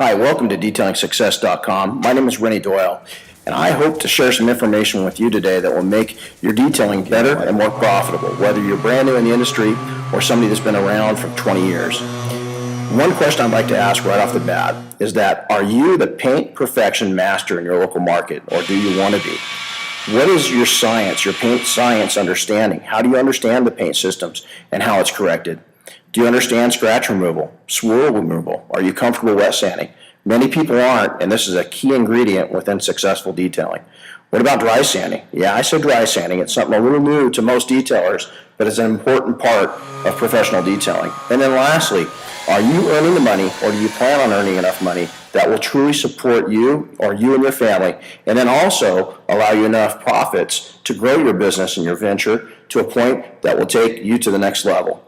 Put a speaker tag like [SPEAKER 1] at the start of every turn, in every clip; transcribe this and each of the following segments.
[SPEAKER 1] Hi, welcome to DetailingSuccess.com. My name is Rennie Doyle, and I hope to share some information with you today that will make your detailing better and more profitable, whether you're brand new in the industry or somebody that's been around for 20 years. One question I'd like to ask right off the bat is that, are you the paint perfection master in your local market, or do you want to be? What is your science, your paint science understanding? How do you understand the paint systems and how it's corrected? Do you understand scratch removal, swirl removal? Are you comfortable wet sanding? Many people aren't, and this is a key ingredient within successful detailing. What about dry sanding? Yeah, I said dry sanding. It's something a little new to most detailers, but it's an important part of professional detailing. And then lastly, are you earning the money, or do you plan on earning enough money that will truly support you or you and your family, and then also allow you enough profits to grow your business and your venture to a point that will take you to the next level?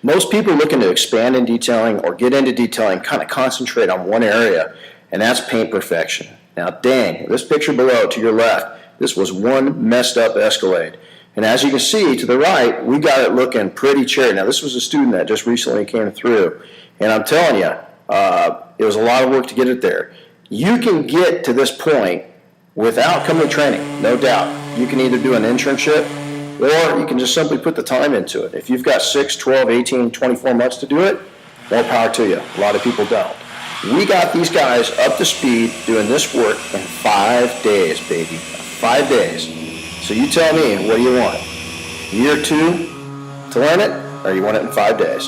[SPEAKER 1] Most people looking to expand in detailing or get into detailing kind of concentrate on one area, and that's paint perfection. Now, dang, this picture below to your left, this was one messed up Escalade. And as you can see to the right, we got it looking pretty cherry. Now, this was a student that just recently came through, and I'm telling you, it was a lot of work to get it there. You can get to this point without company training, no doubt. You can either do an internship, or you can just simply put the time into it. If you've got 6, 12, 18, 24 months to do it, more power to you. A lot of people don't. We got these guys up to speed doing this work in 5 days, baby. 5 days. So you tell me, what do you want? Year 2 to learn it, or you want it in 5 days?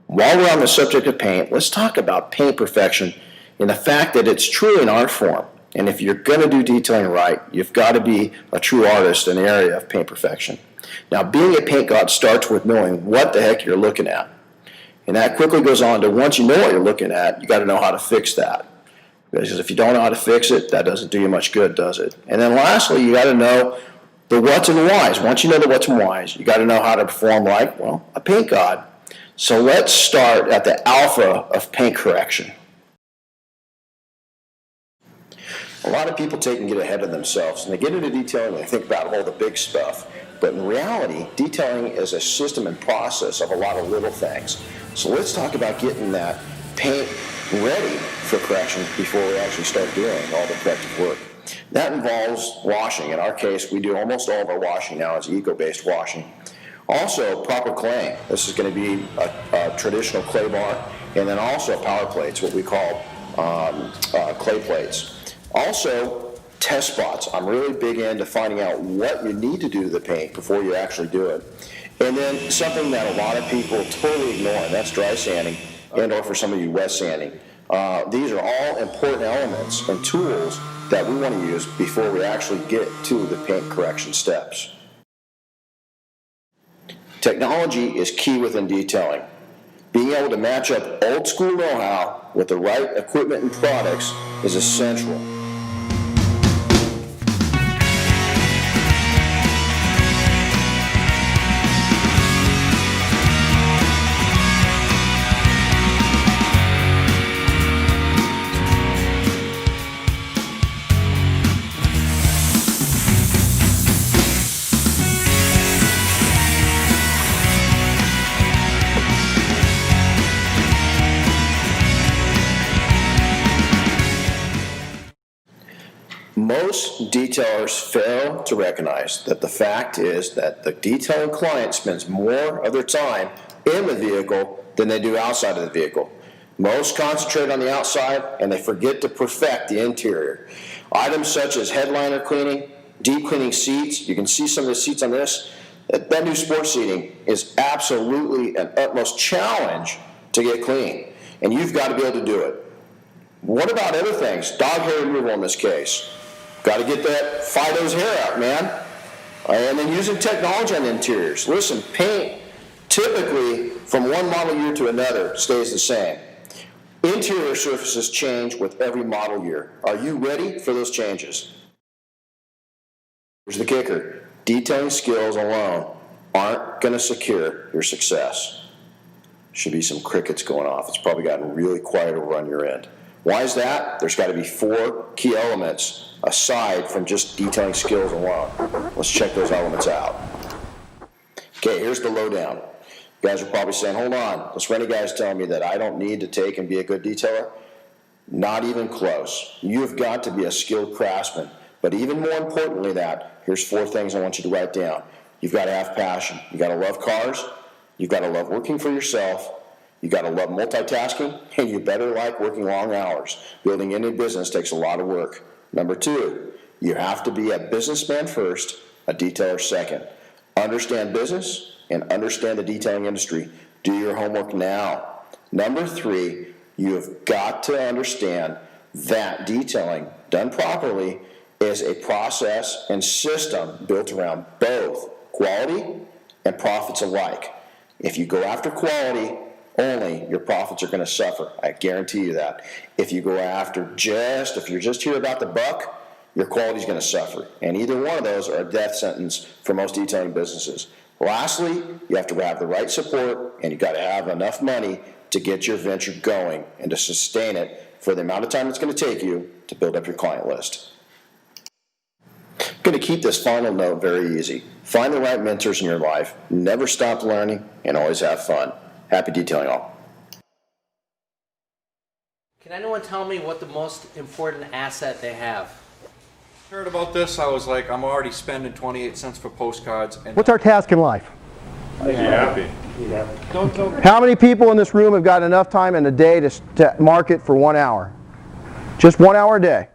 [SPEAKER 1] While we're on the subject of paint, let's talk about paint perfection and the fact that it's truly an art form. And if you're going to do detailing right, you've got to be a true artist in the area of paint perfection. Now, being a paint god starts with knowing what the heck you're looking at. And that quickly goes on to, once you know what you're looking at, you got to know how to fix that. Because if you don't know how to fix it, that doesn't do you much good, does it? And then lastly, you got to know the what's and whys. Once you know the what's and whys, you got to know how to perform like, well, a paint god. So let's start at the alpha of paint correction. A lot of people take and get ahead of themselves, and they get into detailing and they think about all the big stuff. But in reality, detailing is a system and process of a lot of little things. So let's talk about getting that paint ready for correction before we actually start doing all the corrective work. That involves washing. In our case, we do almost all of our washing now is eco-based washing. Also, proper claying. This is going to be a traditional clay bar, and then also power plates, what we call clay plates. Also, test spots. I'm really big into finding out what you need to do to the paint before you actually do it. And then something that a lot of people totally ignore, and that's dry sanding, and or for some of you, wet sanding. These are all important elements and tools that we want to use before we actually get to the paint correction steps. Technology is key within detailing. Being able to match up old school know-how with the right equipment and products is essential. Most detailers fail to recognize that the fact is that the detailing client spends more of their time in the vehicle than they do outside of the vehicle. Most concentrate on the outside and they forget to perfect the interior. Items such as headliner cleaning, deep cleaning seats, you can see some of the seats on this. That new sports seating is absolutely an utmost challenge to get clean, and you've got to be able to do it. What about other things? Dog hair removal in this case. Got to get that Fido's hair out, man. And then using technology on the interiors. Listen, paint typically from one model year to another stays the same. Interior surfaces change with every model year. Are you ready for those changes? Here's the kicker. Detailing skills alone aren't going to secure your success. Should be some crickets going off. It's probably gotten really quiet over on your end. Why is that? There's got to be 4 key elements aside from just detailing skills alone. Let's check those elements out. Okay, here's the lowdown. You guys are probably saying, hold on, this Rennie guy's telling me that I don't need to take and be a good detailer. Not even close. You've got to be a skilled craftsman. But even more importantly that, here's 4 things I want you to write down. You've got to have passion. You've got to love cars. You've got to love working for yourself. You've got to love multitasking. And you better like working long hours. Building any business takes a lot of work. Number 2, you have to be a businessman first, a detailer second. Understand business and understand the detailing industry. Do your homework now. Number 3, you have got to understand that detailing done properly is a process and system built around both quality and profits alike. If you go after quality only, your profits are going to suffer. I guarantee you that. If you go after if you're just here about the buck, your quality is going to suffer. And either one of those are a death sentence for most detailing businesses. Lastly, you have to have the right support, and you've got to have enough money to get your venture going and to sustain it for the amount of time it's going to take you to build up your client list. I'm going to keep this final note very easy. Find the right mentors in your life, never stop learning, and always have fun. Happy detailing all.
[SPEAKER 2] Can anyone tell me what the most important asset they have?
[SPEAKER 3] Heard about this, I was like, I'm already spending 28 cents for postcards. And
[SPEAKER 4] What's our task in life?
[SPEAKER 3] be happy.
[SPEAKER 4] How many people in this room have got enough time in a day to market for 1 hour? Just 1 hour a day.